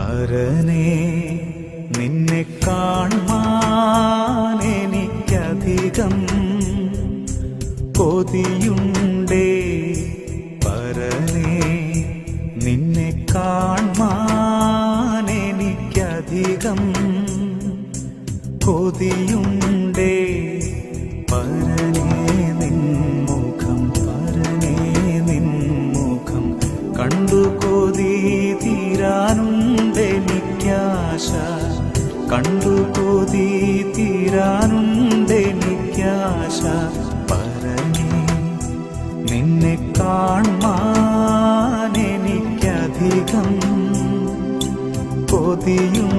പരനേ നിന്നെ കാണാൻ എനിക്കധികം കൊതിയുണ്ടേ. പരനേ നിന്നെ കാണാൻ എനിക്കധികം കൊതിയുണ്ടേ. പരനേ നിൻമുഖം, പരനേ നിൻമുഖം കണ്ടു കൊതി തീരാനുണ്ടെനിക്കാശ, കണ്ടു കൊതി തീരാനുണ്ടെനിക്കാശ. പരനേ നിന്നെ കാണാൻ എനിക്കധികം കൊതിയും